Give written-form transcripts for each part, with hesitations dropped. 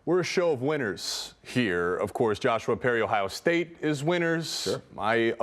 We're a show of winners here. Of course, Joshua Perry, Ohio State is winners. Sure. My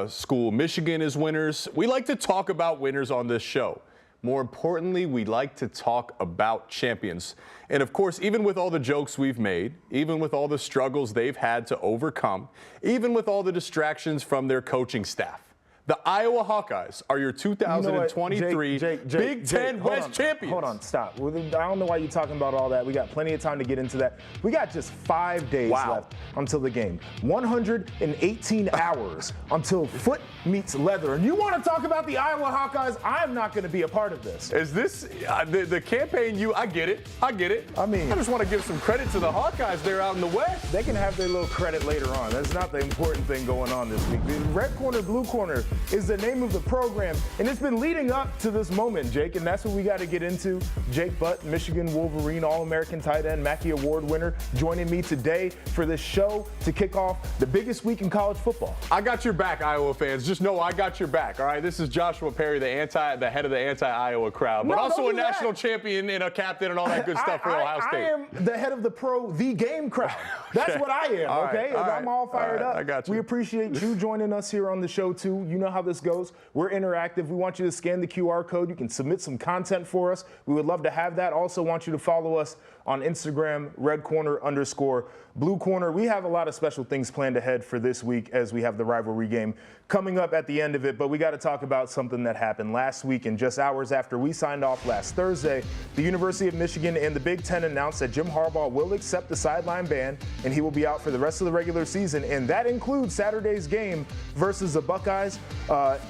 school, Michigan, is winners. We like to talk about winners on this show. More importantly, we like to talk about champions. And of course, even with all the jokes we've made, even with all the struggles they've had to overcome, even with all the distractions from their coaching staff, the Iowa Hawkeyes are your 2023 Big Ten West champions. Hold on, stop. I don't know why you're talking about all that. We got plenty of time to get into that. We got just 5 days left until the game. 118 hours until foot meets leather. And you want to talk about the Iowa Hawkeyes? I'm not going to be a part of this. Is this the campaign? I get it. I get it. I mean, I just want to give some credit to the Hawkeyes. They're out in the West. They can have their little credit later on. That's not the important thing going on this week. The Red Corner, Blue Corner is the name of the program, and it's been leading up to this moment, Jake, and that's what we got to get into. Jake Butt, Michigan Wolverine, All-American tight end, Mackey Award winner, joining me today for this show to kick off the biggest week in college football. I got your back, Iowa fans. Just know I got your back, all right? This is Joshua Perry, the head of the anti-Iowa crowd, but also a national champion and a captain and all that good stuff for Ohio State. I am the head of the game crowd. That's what I am, okay? I'm all fired up. I got you. We appreciate you joining us here on the show, too. You know how this goes. We're interactive. We want you to scan the QR code. You can submit some content for us. We would love to have that. Also want you to follow us on Instagram, @redcorner_Blue Corner. We have a lot of special things planned ahead for this week as we have the rivalry game coming up at the end of it, but we got to talk about something that happened last week. And just hours after we signed off last Thursday, the University of Michigan and the Big Ten announced that Jim Harbaugh will accept the sideline ban and he will be out for the rest of the regular season, and that includes Saturday's game versus the Buckeyes.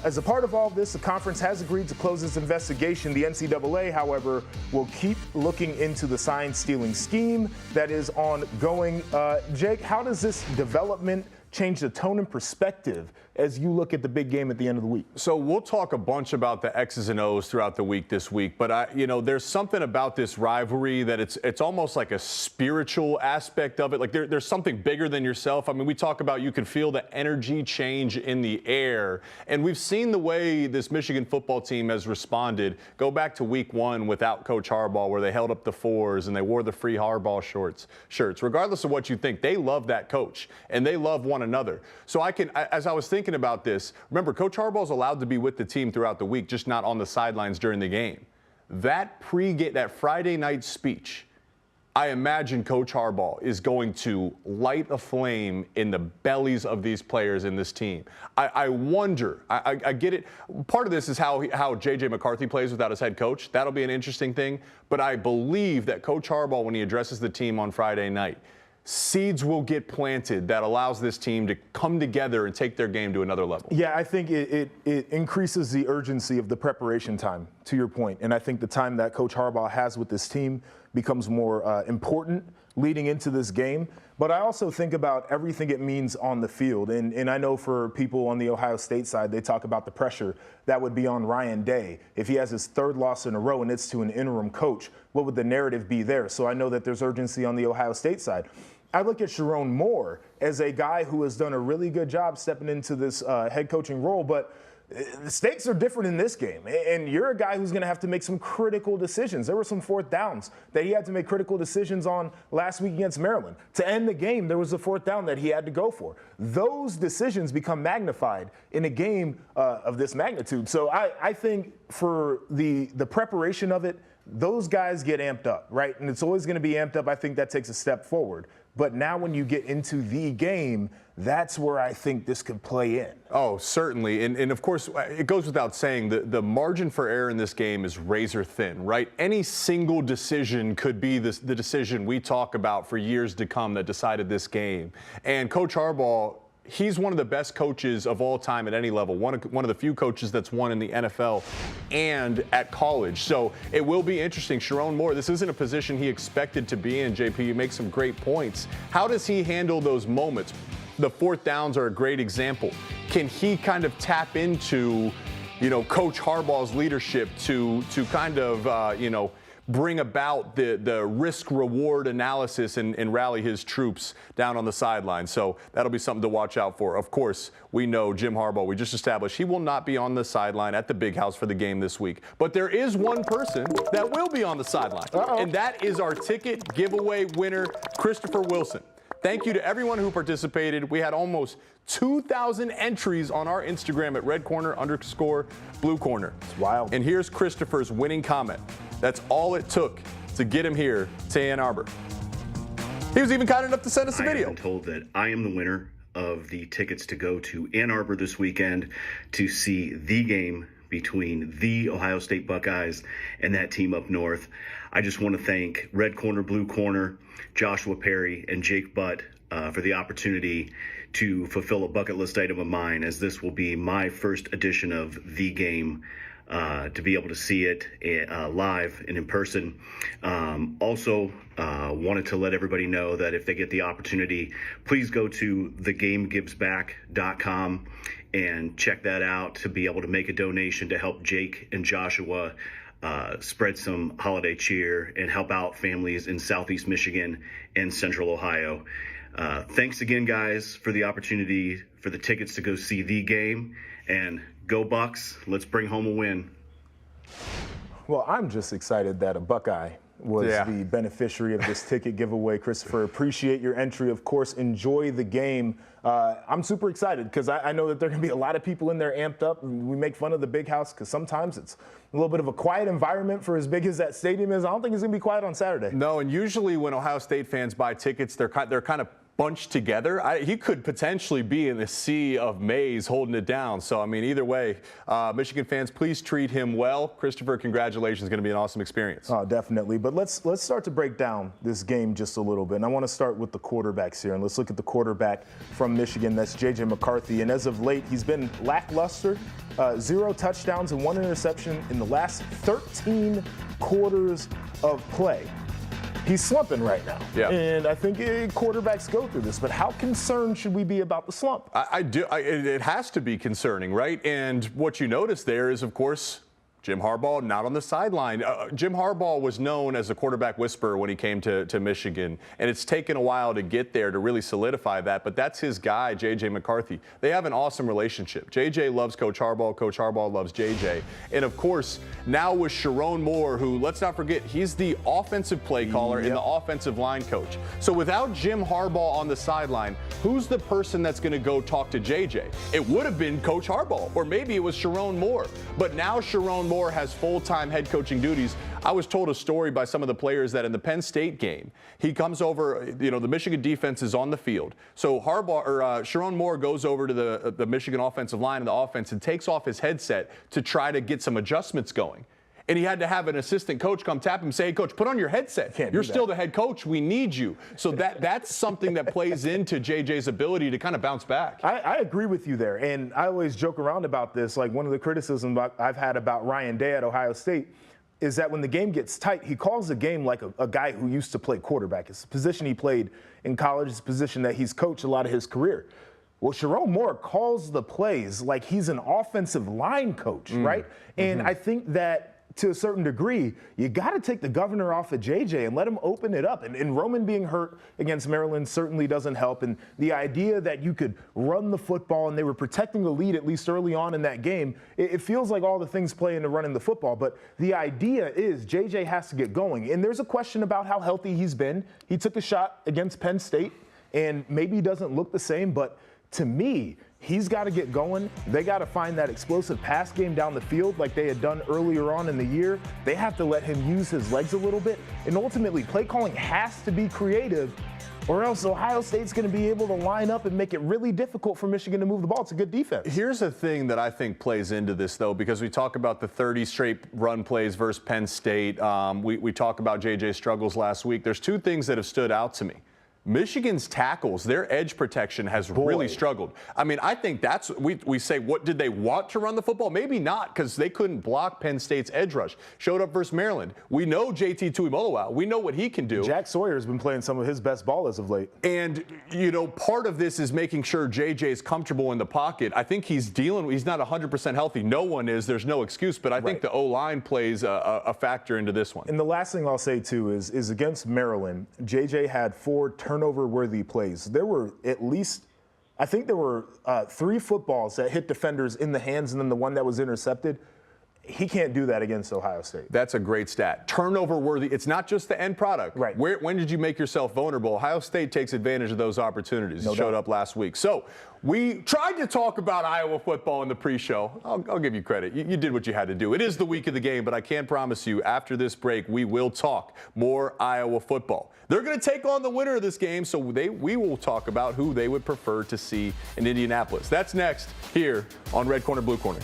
As a part of all of this, the conference has agreed to close its investigation. The NCAA, however, will keep looking into the sign-stealing scheme that is ongoing. Jake, how does this development change the tone and perspective as you look at the big game at the end of the week? So we'll talk a bunch about the X's and O's throughout the week this week, but there's something about this rivalry that it's almost like a spiritual aspect of it. Like there's something bigger than yourself. I mean, we talk about you can feel the energy change in the air, and we've seen the way this Michigan football team has responded. Go back to week 1 without Coach Harbaugh, where they held up the 4s and they wore the free Harbaugh shirts. Regardless of what you think, they love that coach and they love one another. So as I was thinking about this, remember, Coach Harbaugh's allowed to be with the team throughout the week, just not on the sidelines during the game. That Friday night speech, I imagine Coach Harbaugh is going to light a flame in the bellies of these players in this team. I wonder, I get it. Part of this is how J.J. McCarthy plays without his head coach. That'll be an interesting thing. But I believe that Coach Harbaugh, when he addresses the team on Friday night, seeds will get planted that allows this team to come together and take their game to another level. Yeah, I think it increases the urgency of the preparation time, to your point. And I think the time that Coach Harbaugh has with this team becomes more important leading into this game. But I also think about everything it means on the field. And I know for people on the Ohio State side, they talk about the pressure that would be on Ryan Day. If he has his 3rd loss in a row and it's to an interim coach, what would the narrative be there? So I know that there's urgency on the Ohio State side. I look at Sharon Moore as a guy who has done a really good job stepping into this head coaching role, but the stakes are different in this game, and you're a guy who's going to have to make some critical decisions. There were some 4th downs that he had to make critical decisions on last week against Maryland. To end the game, there was a 4th down that he had to go for. Those decisions become magnified in a game of this magnitude. So I think for the preparation of it, those guys get amped up, right? And it's always going to be amped up. I think that takes a step forward. But now when you get into the game, that's where I think this could play in. Oh, certainly. And of course, it goes without saying, the margin for error in this game is razor thin, right? Any single decision could be the decision we talk about for years to come that decided this game. And Coach Harbaugh, he's one of the best coaches of all time at any level, one of the few coaches that's won in the NFL and at college. So it will be interesting. Sharon Moore, this isn't a position he expected to be in, JP. You make some great points. How does he handle those moments? The 4th downs are a great example. Can he kind of tap into, Coach Harbaugh's leadership to kind of, bring about the risk-reward analysis and rally his troops down on the sideline. So that'll be something to watch out for. Of course, we know Jim Harbaugh, we just established he will not be on the sideline at the Big House for the game this week. But there is one person that will be on the sideline, and that is our ticket giveaway winner, Christopher Wilson. Thank you to everyone who participated. We had almost 2,000 entries on our Instagram at red_corner_blue corner. It's wild. And here's Christopher's winning comment. That's all it took to get him here to Ann Arbor. He was even kind enough to send us a video. I am told that I am the winner of the tickets to go to Ann Arbor this weekend to see the game between the Ohio State Buckeyes and that team up north. I just want to thank Red Corner, Blue Corner, Joshua Perry, and Jake Butt for the opportunity to fulfill a bucket list item of mine, as this will be my first edition of the game, to be able to see it live and in person. Also, wanted to let everybody know that if they get the opportunity, please go to thegamegivesback.com and check that out to be able to make a donation to help Jake and Joshua spread some holiday cheer and help out families in Southeast Michigan and Central Ohio. Thanks again, guys, for the opportunity, for the tickets to go see the game. And go Bucks, let's bring home a win. Well, I'm just excited that a Buckeye was the beneficiary of this ticket giveaway. Christopher, appreciate your entry. Of course, enjoy the game. I'm super excited because I know that there are going to be a lot of people in there amped up. We make fun of the Big House because sometimes it's a little bit of a quiet environment for as big as that stadium is. I don't think it's going to be quiet on Saturday. No, and usually when Ohio State fans buy tickets, they're kind of bunched together. He could potentially be in a sea of maize holding it down. So, I mean, either way, Michigan fans, please treat him well. Christopher, congratulations. It's going to be an awesome experience. Oh, definitely. But let's start to break down this game just a little bit. And I want to start with the quarterbacks here. And let's look at the quarterback from Michigan. That's J.J. McCarthy. And as of late, he's been lackluster. 0 touchdowns and 1 interception in the last 13 quarters of play. He's slumping right now. Yeah. And I think quarterbacks go through this. But how concerned should we be about the slump? I do. It has to be concerning, right? And what you notice there is, of course, Jim Harbaugh not on the sideline. Jim Harbaugh was known as a quarterback whisperer when he came to Michigan, and it's taken a while to get there to really solidify that, but that's his guy, J.J. McCarthy. They have an awesome relationship. J.J. loves Coach Harbaugh loves J.J. And, of course, now with Sharon Moore, who, let's not forget, he's the offensive play caller and the offensive line coach. So without Jim Harbaugh on the sideline, who's the person that's going to go talk to J.J.? It would have been Coach Harbaugh, or maybe it was Sharon Moore. But now Sharon Moore has full-time head coaching duties. I was told a story by some of the players that in the Penn State game, he comes over, the Michigan defense is on the field. So Sharon Moore goes over to the Michigan offensive line and the offense and takes off his headset to try to get some adjustments going. And he had to have an assistant coach come tap him and say, hey, coach, put on your headset. You're still the head coach. We need you. So that's something that plays into JJ's ability to kind of bounce back. I agree with you there. And I always joke around about this. Like, one of the criticisms I've had about Ryan Day at Ohio State is that when the game gets tight, he calls the game like a guy who used to play quarterback. It's the position he played in college. It's a position that he's coached a lot of his career. Well, Sharon Moore calls the plays like he's an offensive line coach, right? And I think that, to a certain degree, you got to take the governor off of JJ and let him open it up. And Roman being hurt against Maryland certainly doesn't help. And the idea that you could run the football and they were protecting the lead at least early on in that game, it feels like all the things play into running the football. But the idea is JJ has to get going. And there's a question about how healthy he's been. He took a shot against Penn State, and maybe he doesn't look the same, but to me, he's got to get going. They got to find that explosive pass game down the field like they had done earlier on in the year. They have to let him use his legs a little bit. And ultimately, play calling has to be creative, or else Ohio State's going to be able to line up and make it really difficult for Michigan to move the ball. It's a good defense. Here's a thing that I think plays into this, though, because we talk about the 30 straight run plays versus Penn State. We talk about JJ's struggles last week. There's two things that have stood out to me. Michigan's tackles, their edge protection has really struggled. I mean, I think that's, we say, what did they want to run the football? Maybe not, because they couldn't block Penn State's edge rush. Showed up versus Maryland. We know JT Tuimoloau. We know what he can do. Jack Sawyer's been playing some of his best ball as of late. And, you know, part of this is making sure JJ is comfortable in the pocket. I think he's not 100% healthy. No one is. There's no excuse. But I think the O-line plays a factor into this one. And the last thing I'll say, too, is against Maryland, JJ had 4 turnover-worthy plays. There were at least, I think there were 3 footballs that hit defenders in the hands, and then the one that was intercepted. He can't do that against Ohio State. That's a great stat. Turnover worthy. It's not just the end product. Right. When did you make yourself vulnerable? Ohio State takes advantage of those opportunities. No Showed doubt. up last week. So we tried to talk about Iowa football in the pre-show. I'll give you credit. You did what you had to do. It is the week of the game, but I can promise you after this break, we will talk more Iowa football. They're going to take on the winner of this game, so we will talk about who they would prefer to see in Indianapolis. That's next here on Red Corner, Blue Corner.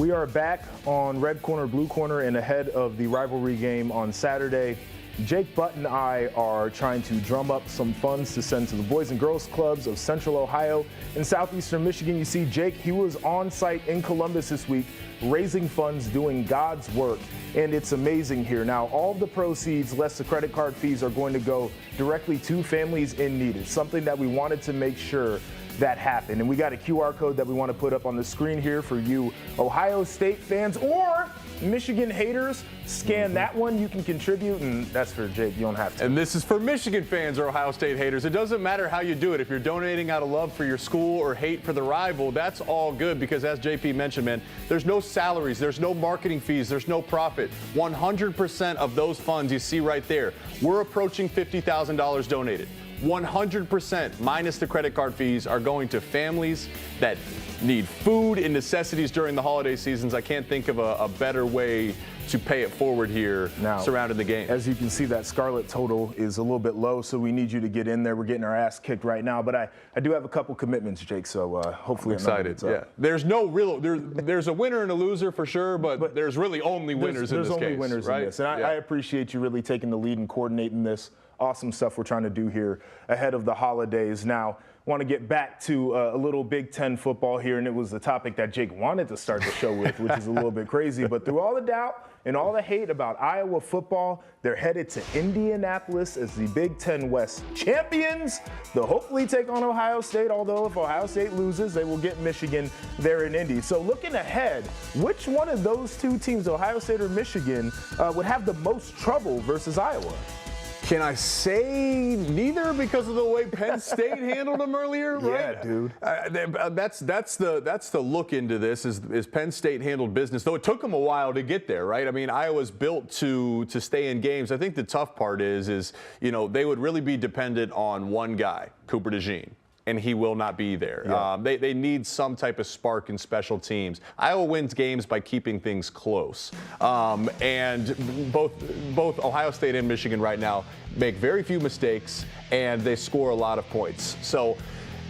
We are back on Red Corner, Blue Corner, and ahead of the rivalry game on Saturday. Jake Butt and I are trying to drum up some funds to send to the Boys and Girls Clubs of Central Ohio and Southeastern Michigan. You see, Jake, he was on site in Columbus this week, raising funds, doing God's work, and it's amazing here. Now, all of the proceeds, less the credit card fees, are going to go directly to families in need. It's something that we wanted to make sure that happened. And we got a QR code that we want to put up on the screen here for you Ohio State fans or Michigan haters. Scan that one, you can contribute, and that's for Jake. You don't have to. And this is for Michigan fans or Ohio State haters. It doesn't matter how you do it. If you're donating out of love for your school or hate for the rival, that's all good because, as JP mentioned, man, there's no salaries, there's no marketing fees, there's no profit. 100% of those funds you see right there, we're approaching $50,000 donated. 100% minus the credit card fees are going to families that need food and necessities during the holiday seasons. I can't think of a better way to pay it forward here now, surrounding the game. As you can see, that Scarlet total is a little bit low, so we need you to get in there. We're getting our ass kicked right now, but I do have a couple commitments, Jake, so hopefully I'm excited. Yeah, there's no real there's a winner and a loser for sure, but there's really only winners in this case. There's only winners in this, and I appreciate you really taking the lead and coordinating this. Awesome stuff we're trying to do here ahead of the holidays. Now, want to get back to a little Big Ten football here, and it was the topic that Jake wanted to start the show with, which is a little bit crazy. But through all the doubt and all the hate about Iowa football, they're headed to Indianapolis as the Big Ten West champions. They'll hopefully take on Ohio State, although if Ohio State loses, they will get Michigan there in Indy. So looking ahead, which one of those two teams, Ohio State or Michigan, would have the most trouble versus Iowa? Can I say neither because of the way Penn State handled them earlier? Right? Yeah, dude. That's the look into this is Penn State handled business, though it took them a while to get there, right? I mean, Iowa's built to stay in games. I think the tough part is they would really be dependent on one guy, Cooper DeJean. And he will not be there. Yeah. They need some type of spark in special teams. Iowa wins games by keeping things close. And both Ohio State and Michigan right now make very few mistakes, and they score a lot of points. So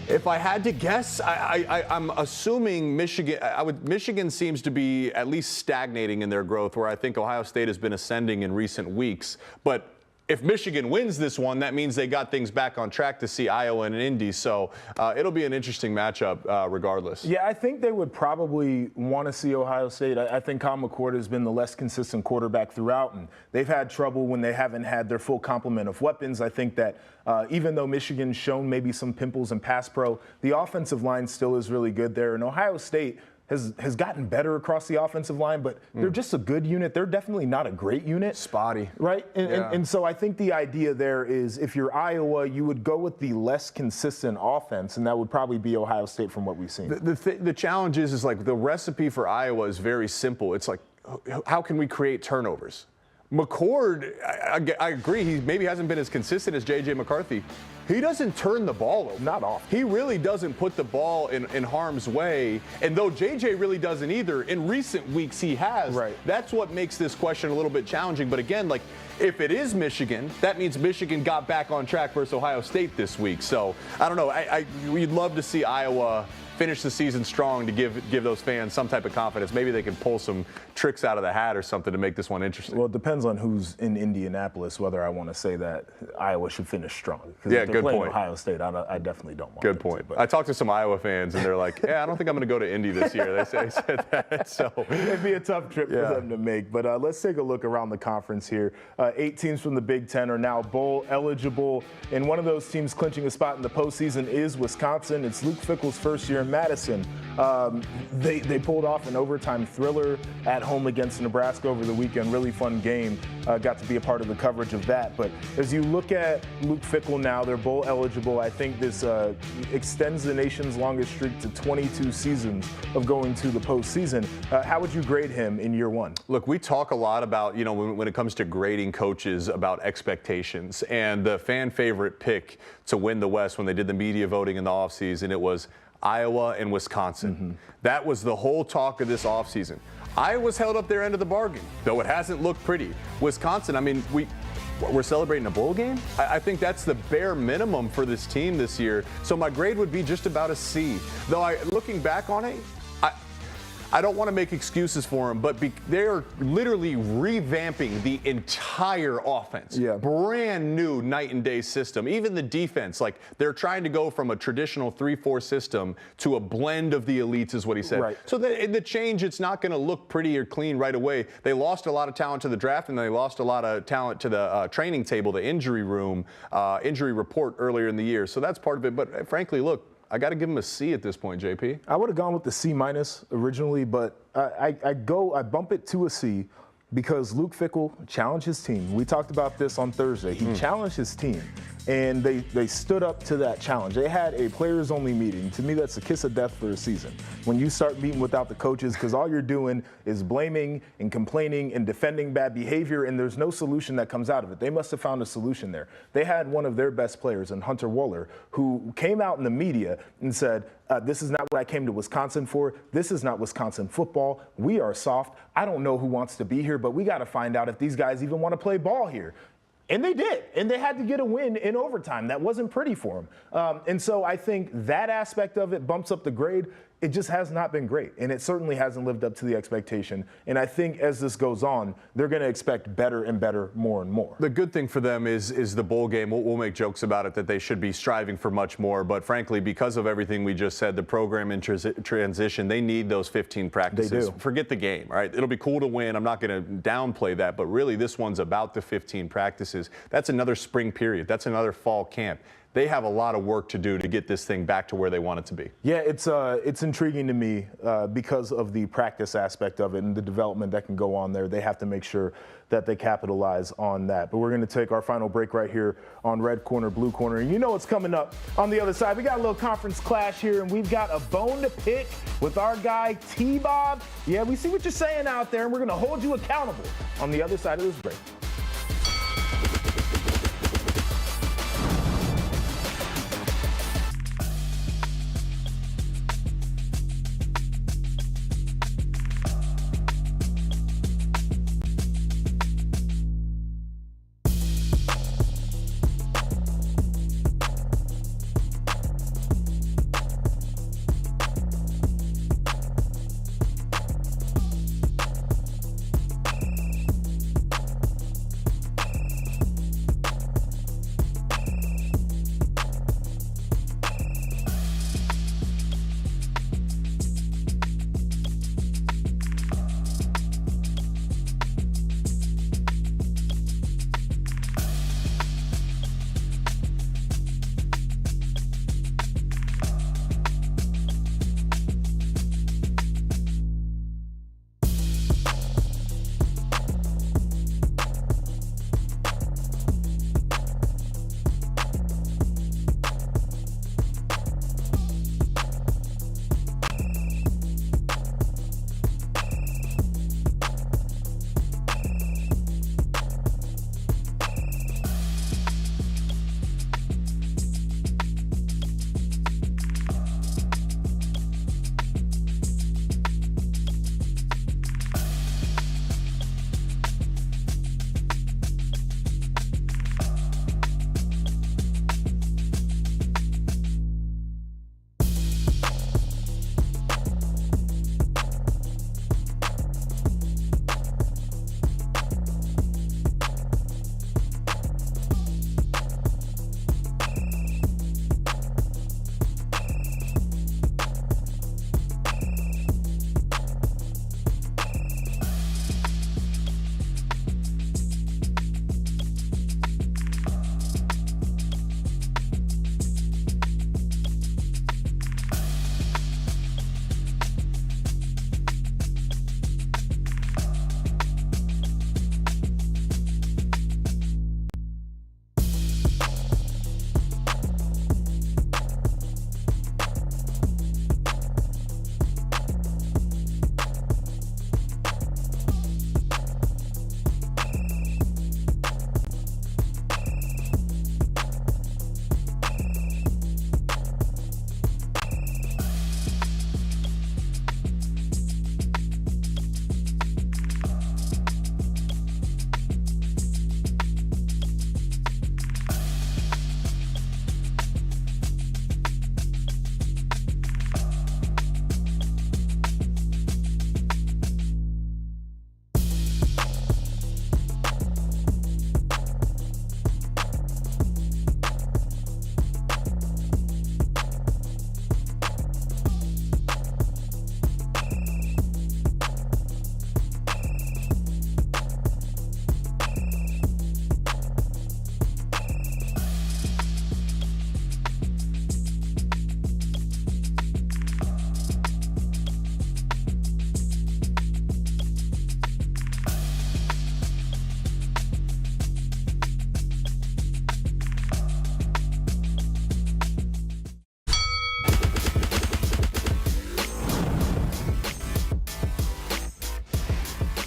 if I had to guess, I'm assuming Michigan. Michigan seems to be at least stagnating in their growth, where I think Ohio State has been ascending in recent weeks. But if Michigan wins this one, that means they got things back on track to see Iowa and Indy. So it'll be an interesting matchup regardless. Yeah, I think they would probably want to see Ohio State. I think Kyle McCord has been the less consistent quarterback throughout, and they've had trouble when they haven't had their full complement of weapons. I think that even though Michigan's shown maybe some pimples in pass pro, the offensive line still is really good there. And Ohio State has gotten better across the offensive line, but they're just a good unit. They're definitely not a great unit. Spotty. Right? And so I think the idea there is if you're Iowa, you would go with the less consistent offense, and that would probably be Ohio State from what we've seen. The challenge is like the recipe for Iowa is very simple. It's like, how can we create turnovers? McCord, I agree, he maybe hasn't been as consistent as J.J. McCarthy. He doesn't turn the ball over. Not often. He really doesn't put the ball in harm's way. And though J.J. really doesn't either, in recent weeks he has. Right. That's what makes this question a little bit challenging. But again, like, if it is Michigan, that means Michigan got back on track versus Ohio State this week. So, I don't know. We'd love to see Iowa finish the season strong to give those fans some type of confidence. Maybe they can pull some tricks out of the hat or something to make this one interesting. Well, it depends on who's in Indianapolis, whether I want to say that Iowa should finish strong. Yeah, if they're good playing point. Ohio State, I definitely don't want Good them point. to, I talked to some Iowa fans, and they're like, yeah, I don't think I'm going to go to Indy this year. They said that. So it'd be a tough trip for them to make. But let's take a look around the conference here. 8 teams from the Big Ten are now bowl eligible, and one of those teams clinching a spot in the postseason is Wisconsin. It's Luke Fickell's first year in Madison. They pulled off an overtime thriller at home against Nebraska over the weekend. Really fun game. Got to be a part of the coverage of that. But as you look at Luke Fickell now, they're bowl eligible. I think this extends the nation's longest streak to 22 seasons of going to the postseason. How would you grade him in year one? Look, we talk a lot about, when it comes to grading coaches, about expectations. And the fan favorite pick to win the West when they did the media voting in the offseason, it was Iowa and Wisconsin. Mm-hmm. That was the whole talk of this offseason. Iowa's held up their end of the bargain, though it hasn't looked pretty. Wisconsin, I mean, we're celebrating a bowl game? I think that's the bare minimum for this team this year. So my grade would be just about a C. Though looking back on it, I don't want to make excuses for them, but they're literally revamping the entire offense. Yeah. Brand new night and day system. Even the defense, like they're trying to go from a traditional 3-4 system to a blend of the elites, is what he said. Right. So in the change, it's not going to look pretty or clean right away. They lost a lot of talent to the draft, and they lost a lot of talent to the training table, the injury room, injury report earlier in the year. So that's part of it. But frankly, look, I got to give him a C at this point, JP. I would have gone with the C- originally, but I bump it to a C because Luke Fickell challenged his team. We talked about this on Thursday. He challenged his team, and they stood up to that challenge. They had a players-only meeting. To me, that's a kiss of death for a season. When you start meeting without the coaches, because all you're doing is blaming and complaining and defending bad behavior, and there's no solution that comes out of it. They must have found a solution there. They had one of their best players, in Hunter Wohler, who came out in the media and said, this is not what I came to Wisconsin for. This is not Wisconsin football. We are soft. I don't know who wants to be here, but we got to find out if these guys even want to play ball here. And they did. And they had to get a win in overtime. That wasn't pretty for them. And so I think that aspect of it bumps up the grade. It just has not been great. And it certainly hasn't lived up to the expectation. And I think as this goes on, they're going to expect better and better more and more. The good thing for them is the bowl game. We'll make jokes about it that they should be striving for much more. But frankly, because of everything we just said, the program in transition, they need those 15 practices. They do. Forget the game, right? It'll be cool to win. I'm not going to downplay that. But really, this one's about the 15 practices. That's another spring period. That's another fall camp. They have a lot of work to do to get this thing back to where they want it to be. Yeah, it's intriguing to me because of the practice aspect of it and the development that can go on there. They have to make sure that they capitalize on that. But we're going to take our final break right here on Red Corner, Blue Corner. And you know what's coming up on the other side. We got a little conference clash here, and we've got a bone to pick with our guy, T-Bob. Yeah, we see what you're saying out there, and we're going to hold you accountable on the other side of this break.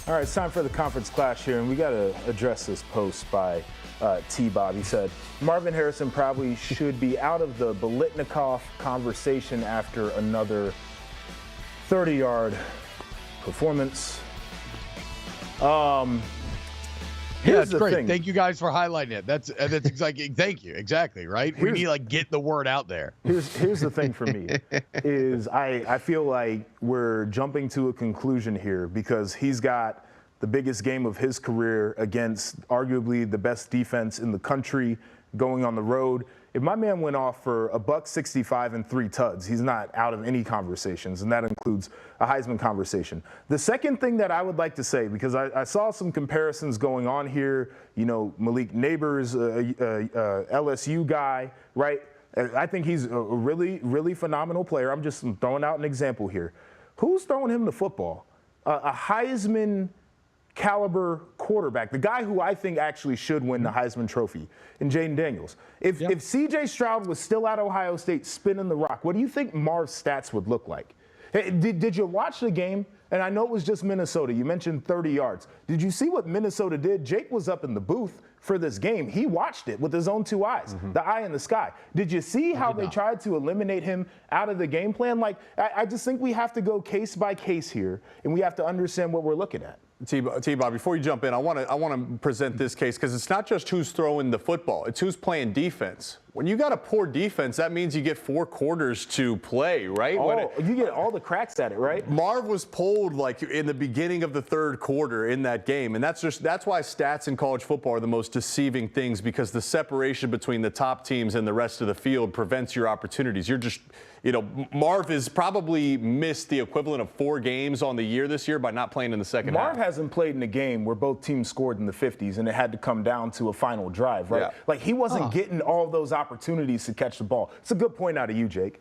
All right, it's time for the conference clash here, and we got to address this post by T-Bob. He said, Marvin Harrison probably should be out of the Biletnikoff conversation after another 30-yard performance. That's great. Thing. Thank you guys for highlighting it. That's exactly. Thank you. Exactly. Right. We need to get the word out there. Here's the thing for me is I feel like we're jumping to a conclusion here because he's got the biggest game of his career against arguably the best defense in the country going on the road. If my man went off for $165 and 3 tuds, he's not out of any conversations, and that includes a Heisman conversation. The second thing that I would like to say, because I saw some comparisons going on here, Malik Neighbors, LSU guy, right? I think he's a really, really phenomenal player. I'm just throwing out an example here. Who's throwing him the football? A Heisman caliber quarterback, the guy who I think actually should win the Heisman Trophy, and Jayden Daniels. If C.J. Stroud was still at Ohio State spinning the rock, what do you think Marv's stats would look like? Hey, did you watch the game? And I know it was just Minnesota. You mentioned 30 yards. Did you see what Minnesota did? Jake was up in the booth for this game. He watched it with his own 2 eyes, the eye in the sky. Did you see how they tried to eliminate him out of the game plan? Like, I just think we have to go case by case here, and we have to understand what we're looking at. T-Bob, before you jump in, I want to present this case because it's not just who's throwing the football, it's who's playing defense. When you got a poor defense, that means you get 4 quarters to play, right? You get all the cracks at it, right? Marv was pulled like in the beginning of the 3rd quarter in that game, and that's why stats in college football are the most deceiving things, because the separation between the top teams and the rest of the field prevents your opportunities. You're just, Marv has probably missed the equivalent of 4 games on the year this year by not playing in the second half. Marv hasn't played in a game where both teams scored in the 50s and it had to come down to a final drive, right? Yeah. Like, he wasn't getting all those opportunities to catch the ball. It's a good point out of you, Jake.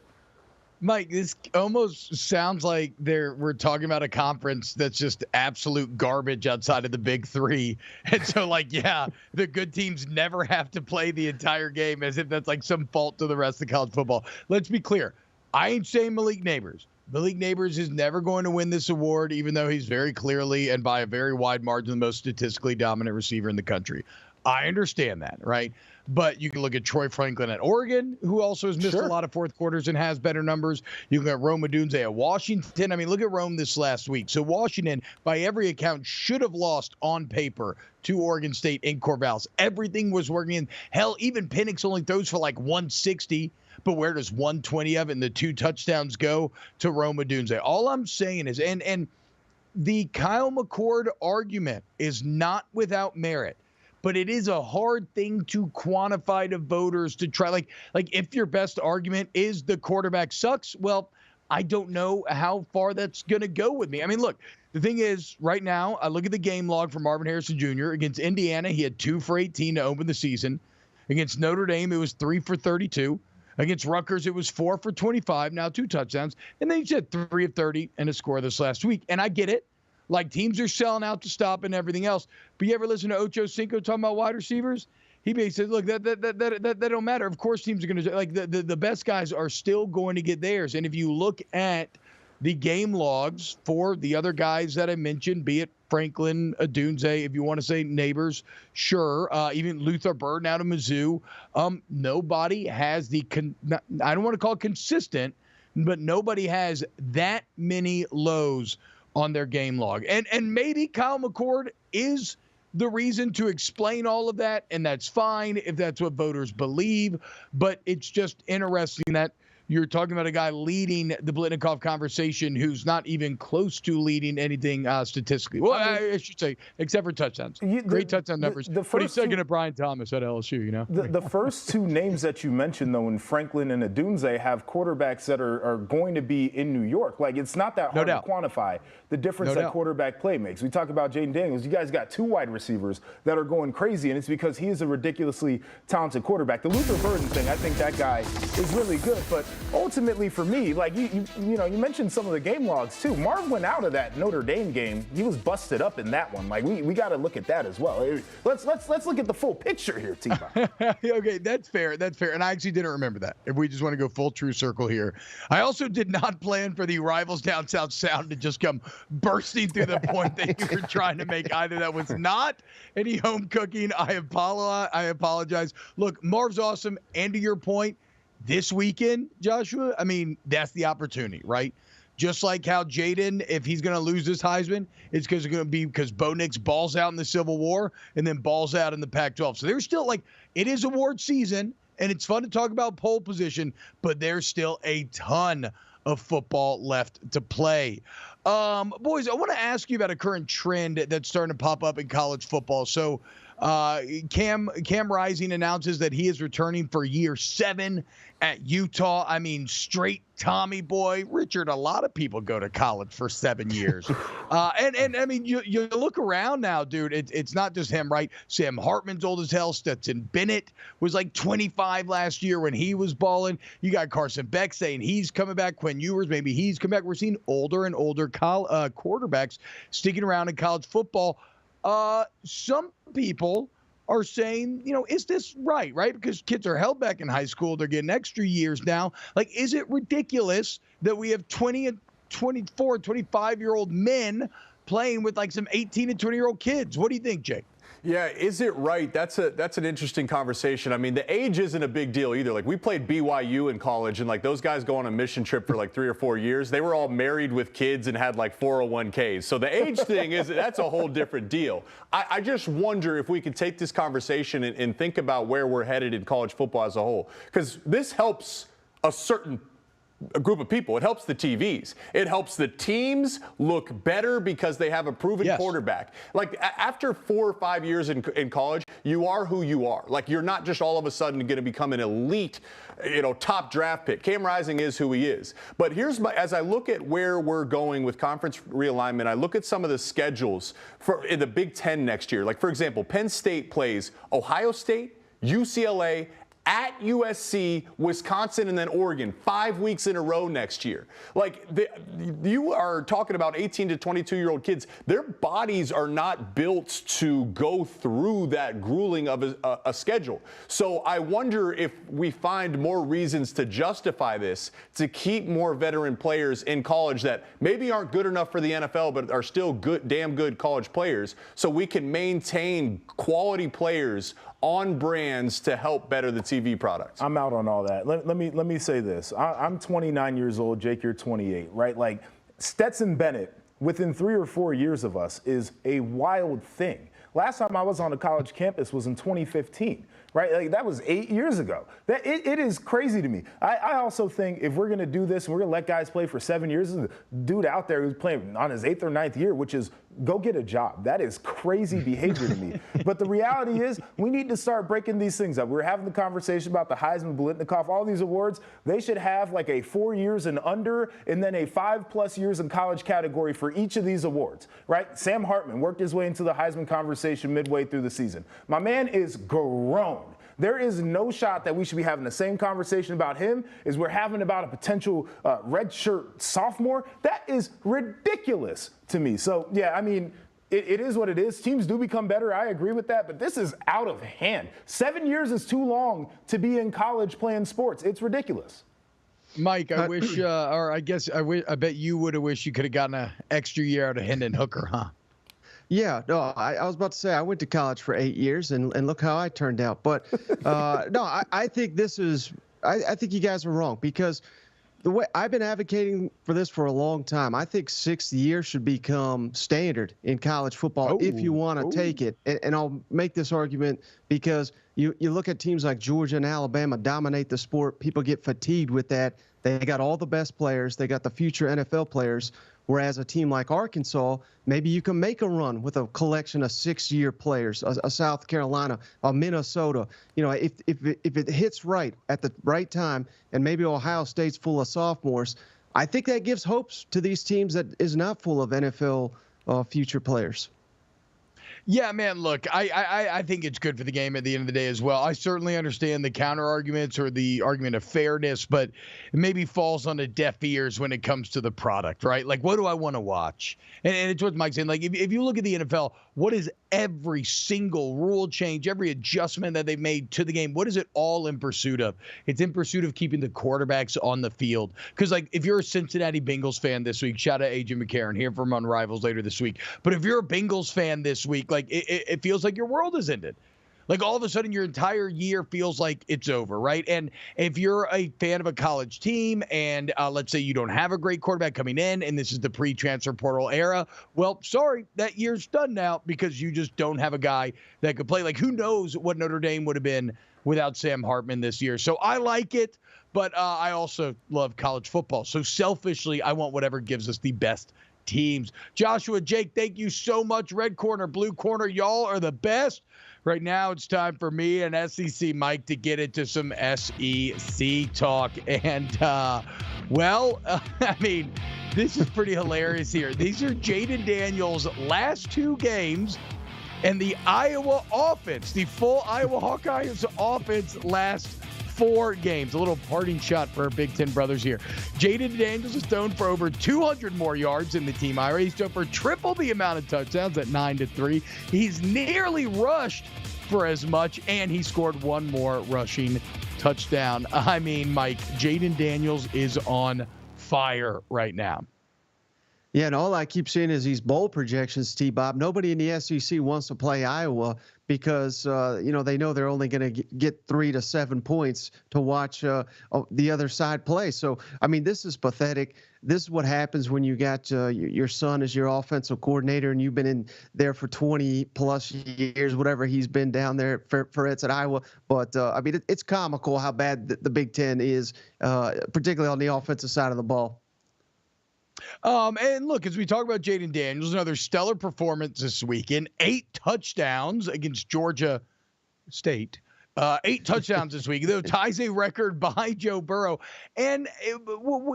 Mike, this almost sounds like we're talking about a conference that's just absolute garbage outside of the big 3. And so, the good teams never have to play the entire game, as if that's like some fault to the rest of college football. Let's be clear. I ain't saying Malik Neighbors. Malik Neighbors is never going to win this award, even though he's very clearly and by a very wide margin the most statistically dominant receiver in the country. I understand that, right? But you can look at Troy Franklin at Oregon, who also has missed a lot of 4th quarters and has better numbers. You can look at Rome Odunze at Washington. I mean, look at Rome this last week. So Washington, by every account, should have lost on paper to Oregon State in Corvallis. Everything was working. Hell, even Penix only throws for like 160. But where does 120 of it and the 2 touchdowns go? To Rome Odunze. All I'm saying is, and the Kyle McCord argument is not without merit. But it is a hard thing to quantify to voters to try. Like if your best argument is the quarterback sucks, well, I don't know how far that's going to go with me. I mean, look, the thing is, right now, I look at the game log for Marvin Harrison Jr. Against Indiana, he had 2 for 18 to open the season. Against Notre Dame, it was 3 for 32. Against Rutgers, it was 4 for 25, now 2 touchdowns. And then he said 3 of 30 and a score this last week. And I get it. Like, teams are selling out to stop and everything else. But you ever listen to Ocho Cinco talking about wide receivers? He basically said, look, that don't matter. Of course teams are going to – like, the best guys are still going to get theirs. And if you look at the game logs for the other guys that I mentioned, be it Franklin, Odunze, if you want to say Neighbors, sure. Even Luther Burden out of Mizzou. Nobody has I don't want to call it consistent, but nobody has that many lows on their game log. And maybe Kyle McCord is the reason to explain all of that, and that's fine if that's what voters believe. But it's just interesting that you're talking about a guy leading the Biletnikoff conversation who's not even close to leading anything statistically. Well, I should say, except for touchdowns. Great touchdown numbers. But he's second to Brian Thomas at LSU, The first 2 names that you mentioned, though, in Franklin and Odunze, have quarterbacks that are going to be in New York. Like, it's not that hard to quantify the difference that quarterback play makes. We talk about Jayden Daniels. You guys got 2 wide receivers that are going crazy, and it's because he is a ridiculously talented quarterback. The Luther Burden thing, I think that guy is really good, but ultimately for me, like you mentioned some of the game logs too. Marv went out of that Notre Dame game. He was busted up in that one. Like we got to look at that as well. Let's look at the full picture here, T-Bob. Okay, that's fair. That's fair. And I actually didn't remember that. If we just want to go full true circle here, I also did not plan for the Rivals Down South sound to just come bursting through the point that you were trying to make. Either that was not any home cooking. I apologize. Look, Marv's awesome. And to your point, this weekend, Joshua, I mean, that's the opportunity, right? Just like how Jayden, if he's going to lose this Heisman, it's because Bo Nix balls out in the Civil War and then balls out in the Pac-12. So there's still it is award season, and it's fun to talk about pole position, but there's still a ton of football left to play. Boys, I want to ask you about a current trend that's starting to pop up in college football. So Cam Rising announces that he is returning for year 7 at Utah. I mean, straight Tommy boy. Richard, a lot of people go to college for 7 years. And I mean, you look around now, dude, it's not just him, right? Sam Hartman's old as hell. Stetson Bennett was like 25 last year when he was balling. You got Carson Beck saying he's coming back. Quinn Ewers, maybe he's coming back. We're seeing older and older quarterbacks sticking around in college football. Some people are saying, is this right? Because kids are held back in high school. They're getting extra years now. Like, is it ridiculous that we have 20 and 24, 25-year-old men playing with like some 18 and 20-year-old kids? What do you think, Jake? Yeah, is it right? That's an interesting conversation. I mean, the age isn't a big deal either. Like, we played BYU in college, and like those guys go on a mission trip for like 3 or 4 years. They were all married with kids and had like 401ks. So the age thing that's a whole different deal. I just wonder if we could take this conversation and think about where we're headed in college football as a whole, because this helps a group of people. It helps the TVs. It helps the teams look better because they have a proven quarterback. Like, after 4 or 5 years in college, you are who you are. Like, you're not just all of a sudden going to become an elite, top draft pick. Cam Rising is who he is. But as I look at where we're going with conference realignment, I look at some of the schedules in the Big Ten next year. Like, for example, Penn State plays Ohio State, UCLA, at USC, Wisconsin, and then Oregon, 5 weeks in a row next year. Like, you are talking about 18 to 22-year-old kids. Their bodies are not built to go through that grueling of a schedule. So I wonder if we find more reasons to justify this, to keep more veteran players in college that maybe aren't good enough for the NFL, but are still damn good college players, so we can maintain quality players on brands to help better the TV products. I'm out on all that. Let me say this. I'm 29 years old. Jake, you're 28, right? Like, Stetson Bennett, within 3 or 4 years of us, is a wild thing. Last time I was on a college campus was in 2015, right? Like, that was 8 years ago. It is crazy to me. I also think if we're going to do this and we're going to let guys play for 7 years, there's a dude out there who's playing on his 8th or 9th year, which is go get a job. That is crazy behavior to me. But the reality is we need to start breaking these things up. We're having the conversation about the Heisman, Biletnikoff, all these awards. They should have like a 4 years and under and then a 5+ years in college category for each of these awards, right? Sam Hartman worked his way into the Heisman conversation midway through the season. My man is grown. There is no shot that we should be having the same conversation about him as we're having about a potential redshirt sophomore. That is ridiculous to me. So, yeah, I mean, it is what it is. Teams do become better. I agree with that. But this is out of hand. 7 years is too long to be in college playing sports. It's ridiculous. Mike, I wish, or I guess I bet you would have wished you could have gotten an extra year out of Hendon Hooker, huh? Yeah, no, I was about to say I went to college for 8 years and look how I turned out. But no, I think I think you guys are wrong, because the way I've been advocating for this for a long time. I think 6th year should become standard in college football if you want to take it. And I'll make this argument because you look at teams like Georgia and Alabama dominate the sport. People get fatigued with that. They got all the best players. They got the future NFL players. Whereas a team like Arkansas, maybe you can make a run with a collection of 6-year players, a South Carolina, a Minnesota. If it hits right at the right time, and maybe Ohio State's full of sophomores, I think that gives hopes to these teams that is not full of NFL future players. Yeah, man, look, I think it's good for the game at the end of the day as well. I certainly understand the counter arguments or the argument of fairness, but it maybe falls on the deaf ears when it comes to the product, right? Like, what do I want to watch? And it's what Mike's saying. Like, if you look at the NFL, what is every single rule change, every adjustment that they've made to the game, what is it all in pursuit of? It's in pursuit of keeping the quarterbacks on the field. Because, like, if you're a Cincinnati Bengals fan this week, shout out AJ McCarron, hear from on Rivals later this week. But if you're a Bengals fan this week, like, it feels like your world has ended. Like, all of a sudden, your entire year feels like it's over, right? And if you're a fan of a college team and let's say you don't have a great quarterback coming in and this is the pre-transfer portal era, well, sorry, that year's done now because you just don't have a guy that could play. Like, who knows what Notre Dame would have been without Sam Hartman this year. So I like it, but I also love college football. So selfishly, I want whatever gives us the best teams. Joshua, Jake, thank you so much. Red corner, blue corner, y'all are the best. Right now, it's time for me and SEC Mike to get into some SEC talk. And, well, I mean, this is pretty hilarious here. These are Jayden Daniels' last two games and the Iowa offense, the full Iowa Hawkeyes offense last 4 games. A little parting shot for our Big Ten brothers here. Jayden Daniels has thrown for over 200 more yards in the team IRA. He's thrown for triple the amount of touchdowns at 9-3. He's nearly rushed for as much, and he scored one more rushing touchdown. I mean, Mike, Jayden Daniels is on fire right now. Yeah, and all I keep seeing is these bowl projections, T-Bob. Nobody in the SEC wants to play Iowa because, they know they're only going to get 3 to 7 points to watch the other side play. So, I mean, this is pathetic. This is what happens when you got your son as your offensive coordinator and you've been in there for 20-plus years, whatever he's been down there for it's at Iowa. But, I mean, it's comical how bad the Big Ten is, particularly on the offensive side of the ball. And look, as we talk about Jayden Daniels, another stellar performance this weekend, 8 touchdowns against Georgia State. 8 touchdowns this week, though ties a record behind Joe Burrow. And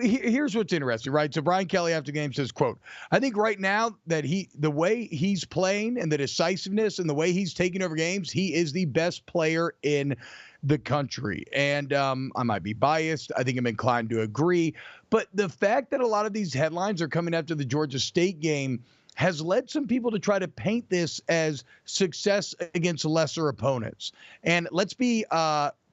here's what's interesting, right? So Brian Kelly after the game says, quote, I think right now that the way he's playing and the decisiveness and the way he's taking over games, he is the best player in the country. And I might be biased. I think I'm inclined to agree. But the fact that a lot of these headlines are coming after the Georgia State game has led some people to try to paint this as success against lesser opponents. And let's be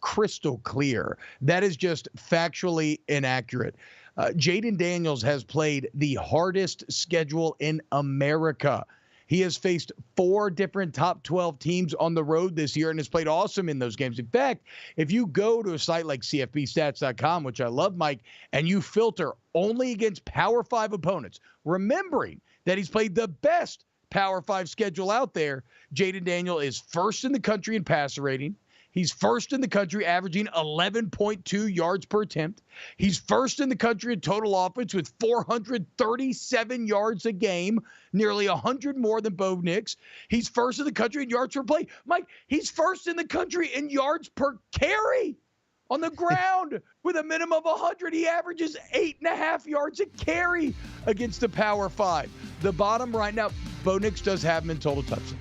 crystal clear. That is just factually inaccurate. Jayden Daniels has played the hardest schedule in America. He has faced 4 different top 12 teams on the road this year and has played awesome in those games. In fact, if you go to a site like CFBstats.com, which I love, Mike, and you filter only against Power 5 opponents, remembering that he's played the best Power 5 schedule out there, Jayden Daniels is first in the country in passer rating. He's first in the country averaging 11.2 yards per attempt. He's first in the country in total offense with 437 yards a game, nearly 100 more than Bo Nix. He's first in the country in yards per play. Mike, he's first in the country in yards per carry on the ground with a minimum of 100. He averages 8.5 yards a carry against the Power 5. The bottom right now, Bo Nix does have him in total touchdowns.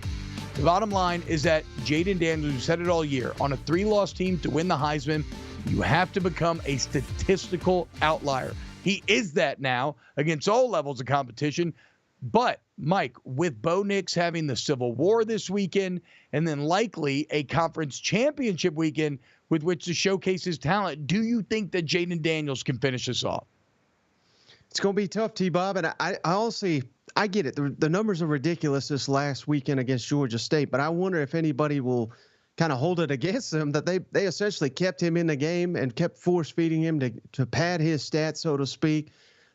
The bottom line is that Jayden Daniels, who said it all year, on a 3-loss team to win the Heisman, you have to become a statistical outlier. He is that now against all levels of competition. But, Mike, with Bo Nix having the Civil War this weekend and then likely a conference championship weekend with which to showcase his talent, do you think that Jayden Daniels can finish this off? It's going to be tough, T-Bob, and I honestly, I get it. The numbers are ridiculous this last weekend against Georgia State, but I wonder if anybody will kind of hold it against them that they essentially kept him in the game and kept force-feeding him to pad his stats, so to speak,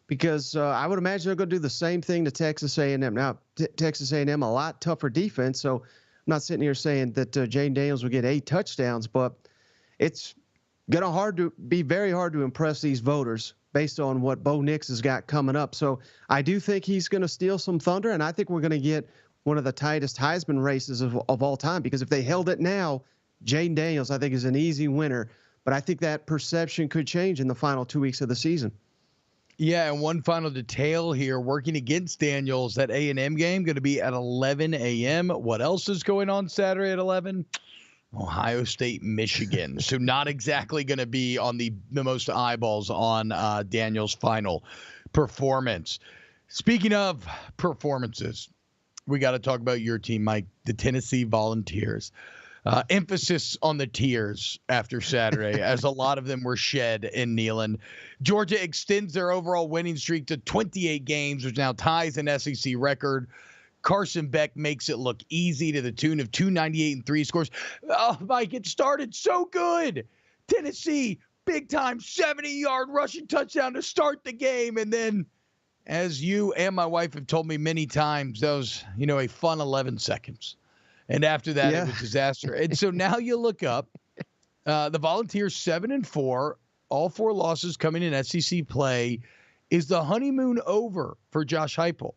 because I would imagine they're going to do the same thing to Texas A&M. Now, Texas A&M, a lot tougher defense, so I'm not sitting here saying that Jayden Daniels will get 8 touchdowns, but it's going to be very hard to impress these voters based on what Bo Nix has got coming up. So I do think he's going to steal some thunder, and I think we're going to get one of the tightest Heisman races of all time, because if they held it now, Jayden Daniels, I think, is an easy winner. But I think that perception could change in the final 2 weeks of the season. Yeah, and one final detail here, working against Daniels, that A&M game going to be at 11 a.m. What else is going on Saturday at 11? Ohio State, Michigan. So not exactly going to be on the most eyeballs on Daniels' final performance. Speaking of performances, we got to talk about your team, Mike, the Tennessee Volunteers. Emphasis on the tears after Saturday, as a lot of them were shed in Neyland. Georgia extends their overall winning streak to 28 games, which now ties an SEC record. Carson Beck makes it look easy to the tune of 298 and 3 scores. Oh, Mike, it started so good. Tennessee, big time 70-yard rushing touchdown to start the game. And then, as you and my wife have told me many times, that was, a fun 11 seconds. And after that, It was disaster. And so now you look up, the Volunteers 7-4, all 4 losses coming in SEC play. Is the honeymoon over for Josh Heupel?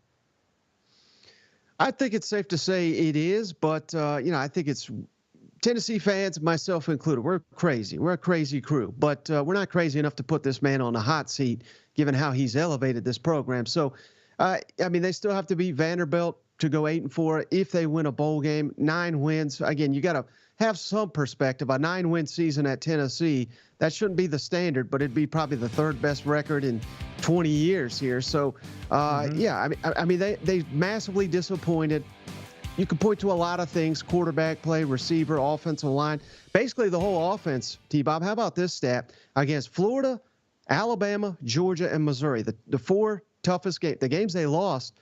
I think it's safe to say it is, but I think it's Tennessee fans, myself included. We're crazy. We're a crazy crew, but we're not crazy enough to put this man on a hot seat, given how he's elevated this program. So, they still have to beat Vanderbilt to go 8-4 if they win a bowl game. 9 wins. Again, you got to have some perspective. A 9-win season at Tennessee, that shouldn't be the standard, but it'd be probably the 3rd best record in 20 years here. So, they massively disappointed. You can point to a lot of things: quarterback play, receiver, offensive line, basically the whole offense. T-Bob, how about this stat? Against Florida, Alabama, Georgia, and Missouri, the 4 toughest games, the games they lost,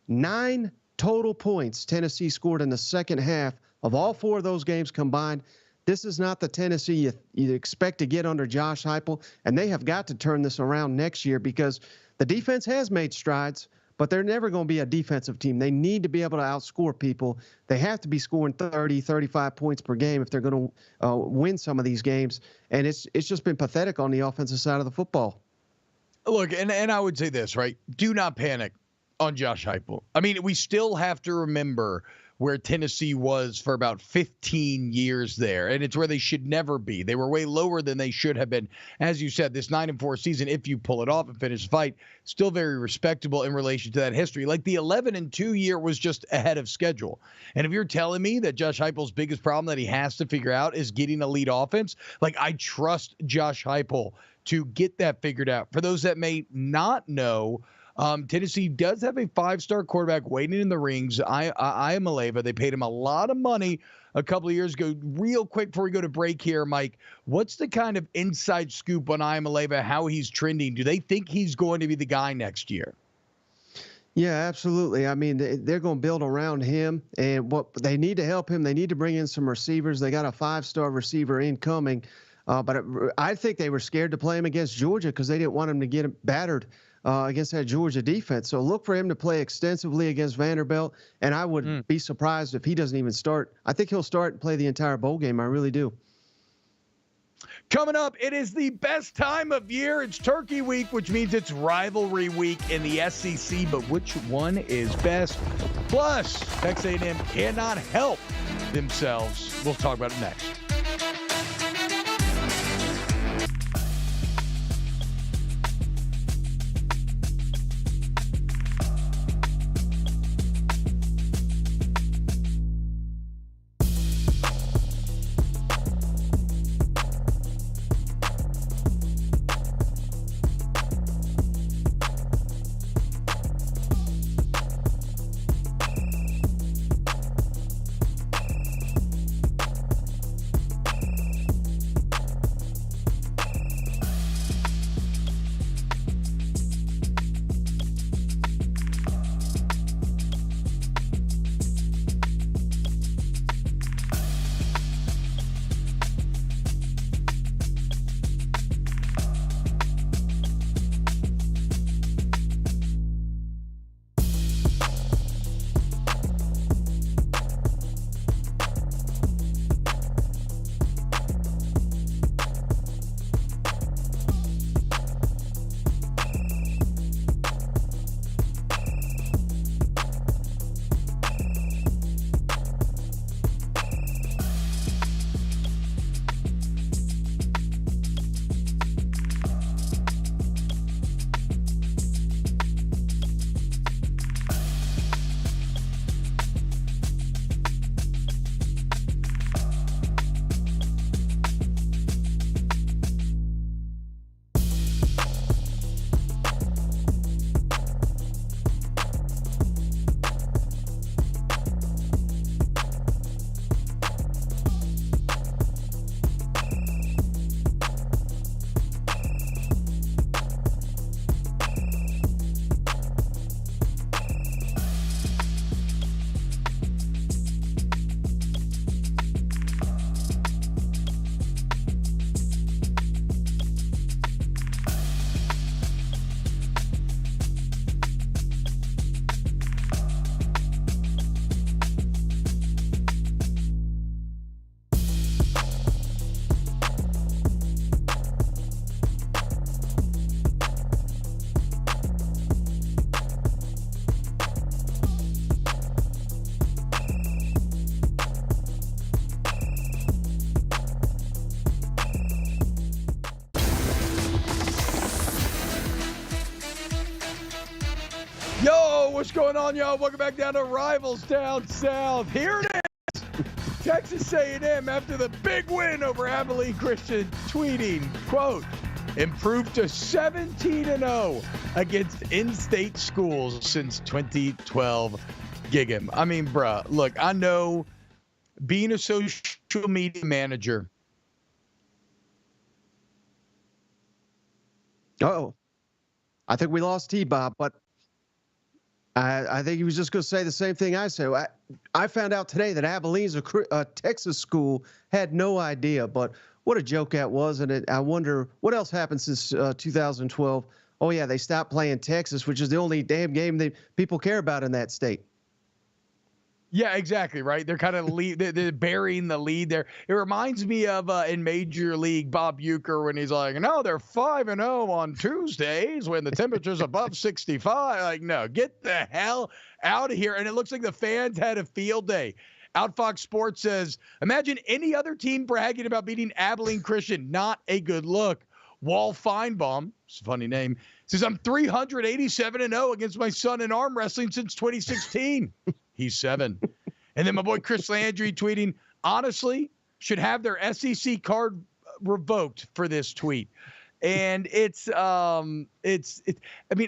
9 total points Tennessee scored in the second half of all 4 of those games combined. This is not the Tennessee you expect to get under Josh Heupel, and they have got to turn this around next year, because the defense has made strides, but they're never going to be a defensive team. They need to be able to outscore people. They have to be scoring 30, 35 points per game if they're going to win some of these games, and it's just been pathetic on the offensive side of the football. Look, and I would say this, right? Do not panic on Josh Heupel. We still have to remember where Tennessee was for about 15 years there, and it's where they should never be. They were way lower than they should have been. As you said, this 9-4 season, if you pull it off and finish the fight, still very respectable in relation to that history. Like, the 11-2 year was just ahead of schedule. And if you're telling me that Josh Heupel's biggest problem that he has to figure out is getting elite offense, I trust Josh Heupel to get that figured out. For those that may not know, Tennessee does have a 5-star quarterback waiting in the rings. Iamaleava. They paid him a lot of money a couple of years ago. Real quick before we go to break here, Mike, what's the kind of inside scoop on Iamaleava, how he's trending? Do they think he's going to be the guy next year? Yeah, absolutely. They're going to build around him, and what they need to help him, they need to bring in some receivers. They got a 5-star receiver incoming, but I think they were scared to play him against Georgia because they didn't want him to get battered against that Georgia defense. So look for him to play extensively against Vanderbilt, and I would be surprised if he doesn't even start. I think he'll start and play the entire bowl game. I really do. Coming up, it is the best time of year. It's Turkey Week, which means it's rivalry week in the SEC, but which one is best? Plus, Texas A&M cannot help themselves. We'll talk about it next. what's going on, y'all? Welcome back down to Rivals Down South. Here it is. Texas A&M after the big win over Abilene Christian, tweeting, quote, improved to 17-0 against in-state schools since 2012. Gig him. I mean, bruh, look, I know being a social media manager. Uh-oh. I think we lost T-Bob, but I think he was just going to say the same thing I said. I found out today that Abilene's a Texas school, had no idea, but what a joke that was. And I wonder what else happened since 2012. Oh, yeah, they stopped playing Texas, which is the only damn game that people care about in that state. Yeah, exactly, right? They're kind of they're burying the lead there. It reminds me of in Major League Bob Uecker when he's like, no, they're 5-0 on Tuesdays when the temperature's above 65. Like, no, get the hell out of here. And it looks like the fans had a field day. Outfox Sports says, imagine any other team bragging about beating Abilene Christian. Not a good look. Wall Feinbaum, it's a funny name, says, I'm 387-0 against my son in arm wrestling since 2016. He's 7. And then my boy Chris Landry tweeting, honestly, should have their SEC card revoked for this tweet. And I mean,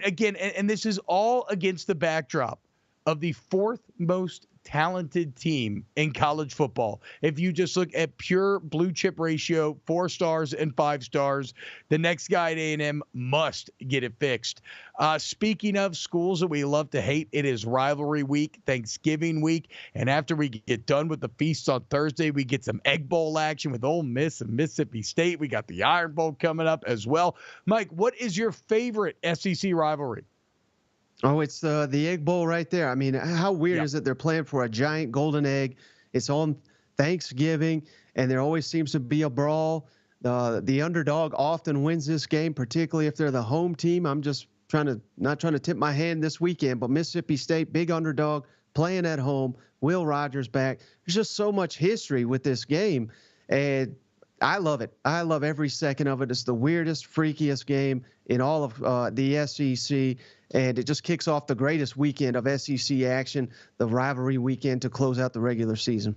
again, and this is all against the backdrop of the 4th most talented team in college football. If you just look at pure blue chip ratio, 4 stars and 5 stars, the next guy at A&M must get it fixed. Speaking of schools that we love to hate, it is rivalry week, Thanksgiving week, and after we get done with the feasts on Thursday, we get some Egg Bowl action with Ole Miss and Mississippi State. We got the Iron Bowl coming up as well. Mike, what is your favorite SEC rivalry? Oh, it's the Egg Bowl right there. I mean, how weird is it they're playing for a giant golden egg? It's on Thanksgiving, and there always seems to be a brawl. The underdog often wins this game, particularly if they're the home team. I'm just not trying to tip my hand this weekend, but Mississippi State, big underdog, playing at home. Will Rogers back. There's just so much history with this game, and I love it. I love every second of it. It's the weirdest, freakiest game in all of the SEC. And it just kicks off the greatest weekend of SEC action, the rivalry weekend to close out the regular season.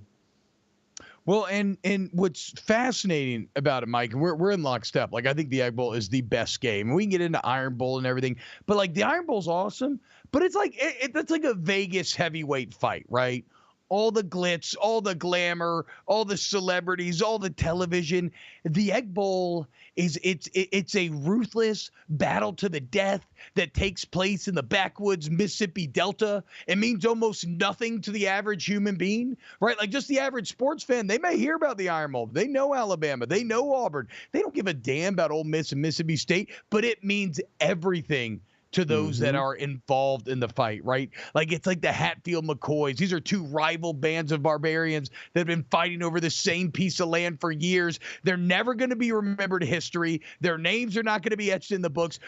Well, and what's fascinating about it, Mike, and we're in lockstep. Like, I think the Egg Bowl is the best game. We can get into Iron Bowl and everything, but like the Iron Bowl's awesome. But it's like that's like a Vegas heavyweight fight, right? All the glitz, all the glamour, all the celebrities, all the television. The Egg Bowl it's a ruthless battle to the death that takes place in the backwoods Mississippi Delta. It means almost nothing to the average human being, right? Like just the average sports fan, they may hear about the Iron Bowl. They know Alabama. They know Auburn. They don't give a damn about Ole Miss and Mississippi State, but it means everything to those that are involved in the fight, right? Like it's like the Hatfield McCoys. These are 2 rival bands of barbarians that have been fighting over the same piece of land for years. They're never going to be remembered in history. Their names are not going to be etched in the books,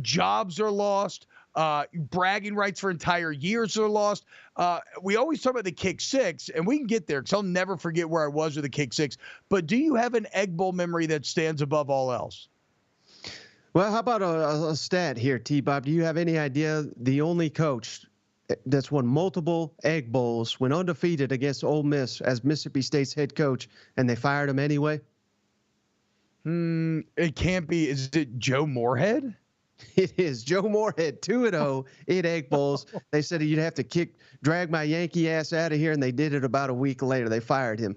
jobs are lost. Bragging rights for entire years are lost. We always talk about the kick six, and we can get there because I'll never forget where I was with the kick six. But do you have an Egg Bowl memory that stands above all else? Well, how about a stat here, T-Bob? Do you have any idea the only coach that's won multiple Egg Bowls went undefeated against Ole Miss as Mississippi State's head coach, and they fired him anyway? It can't be. Is it Joe Moorhead? It is Joe Moorhead, 2-0 in Egg Bowls. They said you'd have to drag my Yankee ass out of here, and they did it about a week later. They fired him.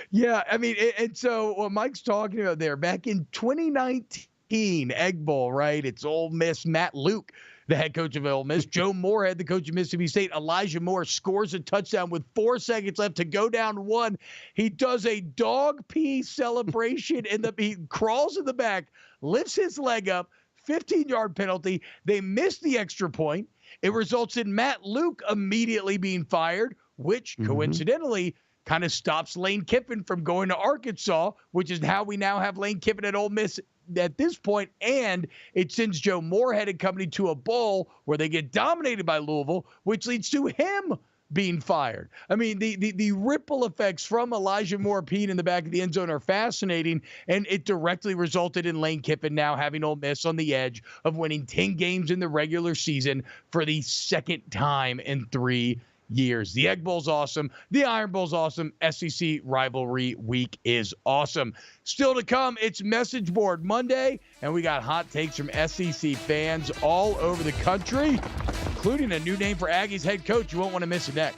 Yeah, I mean, and so what Mike's talking about there, back in 2019, Egg Bowl, right? It's Ole Miss, Matt Luke, the head coach of Ole Miss, Joe Moorhead, the coach of Mississippi State. Elijah Moore scores a touchdown with 4 seconds left to go down 1. He does a dog pee celebration he crawls in the back, lifts his leg up, 15-yard penalty. They miss the extra point. It results in Matt Luke immediately being fired, which coincidentally kind of stops Lane Kiffin from going to Arkansas, which is how we now have Lane Kiffin at Ole Miss at this point, and it sends Joe Moorhead and company to a bowl where they get dominated by Louisville, which leads to him being fired. I mean, the ripple effects from Elijah Moore peeing in the back of the end zone are fascinating, and it directly resulted in Lane Kiffin now having Ole Miss on the edge of winning 10 games in the regular season for the second time in 3 years. The Egg Bowl's awesome. The Iron Bowl's awesome. SEC Rivalry Week is awesome. Still to come, it's Message Board Monday, and we got hot takes from SEC fans all over the country, including a new name for Aggies head coach. You won't want to miss it next.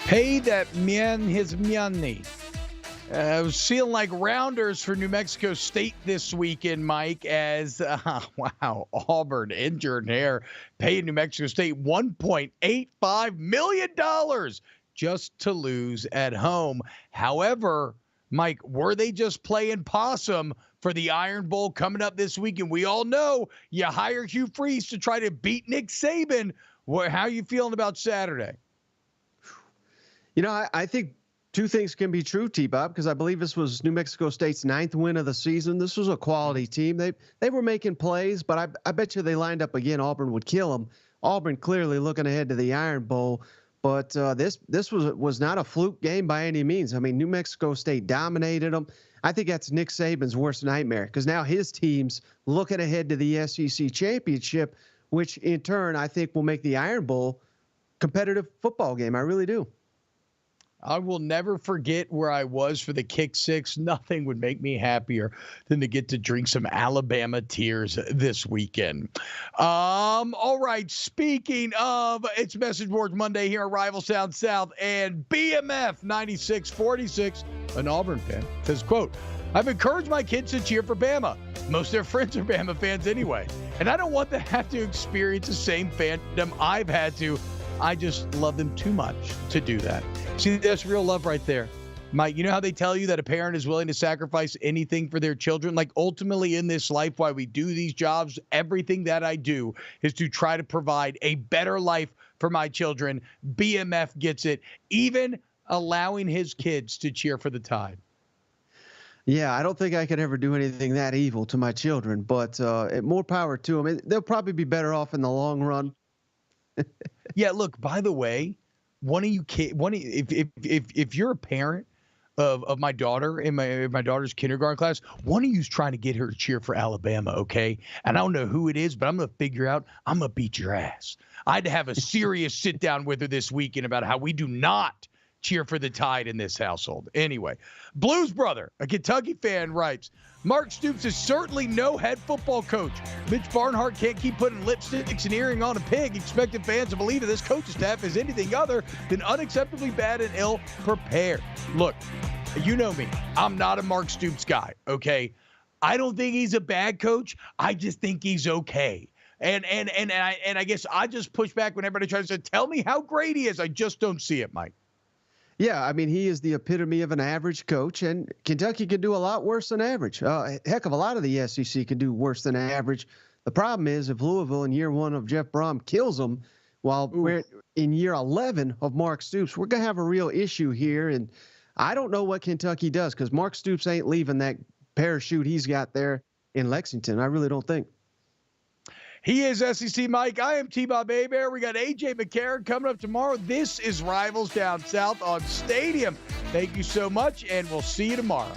Pay that man his money. I was feeling like rounders for New Mexico State this weekend, Mike, as, wow, Auburn injured hair paying New Mexico State $1.85 million just to lose at home. However, Mike, were they just playing possum for the Iron Bowl coming up this week? And we all know you hire Hugh Freeze to try to beat Nick Saban. How are you feeling about Saturday? You know, I think two things can be true, T-Bob, because I believe this was New Mexico State's 9th win of the season. This was a quality team. They were making plays, but I bet you they lined up again, Auburn would kill them. Auburn clearly looking ahead to the Iron Bowl, but this was not a fluke game by any means. I mean, New Mexico State dominated them. I think that's Nick Saban's worst nightmare, because now his team's looking ahead to the SEC championship, which in turn I think will make the Iron Bowl competitive football game. I really do. I will never forget where I was for the kick six. Nothing would make me happier than to get to drink some Alabama tears this weekend. All right. Speaking of, it's Message Boards Monday here on Rival Sound South, and BMF 9646, an Auburn fan, says, quote, I've encouraged my kids to cheer for Bama. Most of their friends are Bama fans anyway, and I don't want them to have to experience the same fandom I've had to. I just love them too much to do that. See, that's real love right there. Mike, you know how they tell you that a parent is willing to sacrifice anything for their children? Like, ultimately in this life, while we do these jobs, everything that I do is to try to provide a better life for my children. BMF gets it, even allowing his kids to cheer for the Tide. Yeah, I don't think I could ever do anything that evil to my children, but more power to them. They'll probably be better off in the long run. Yeah, look, by the way, if you're a parent of my daughter in my daughter's kindergarten class, one of you's trying to get her to cheer for Alabama, okay? And I don't know who it is, but I'm going to figure out, I'm going to beat your ass. I had to have a serious sit down with her this weekend about how we do not cheer for the Tide in this household. Anyway, Blues Brother, a Kentucky fan, writes, Mark Stoops is certainly no head football coach. Mitch Barnhart can't keep putting lipsticks and earring on a pig, expecting fans to believe that this coaching staff is anything other than unacceptably bad and ill-prepared. Look, you know me. I'm not a Mark Stoops guy, okay? I don't think he's a bad coach. I just think he's okay. And I guess I just push back when everybody tries to say, tell me how great he is. I just don't see it, Mike. Yeah, I mean, he is the epitome of an average coach, and Kentucky could do a lot worse than average. Heck of a lot of the SEC could do worse than average. The problem is if Louisville in year 1 of Jeff Brom kills them, while we're in year 11 of Mark Stoops, we're going to have a real issue here. And I don't know what Kentucky does because Mark Stoops ain't leaving that parachute he's got there in Lexington. I really don't think. He is SEC Mike. I am T-Bob Hebert. We got AJ McCarron coming up tomorrow. This is Rivals Down South on Stadium. Thank you so much, and we'll see you tomorrow.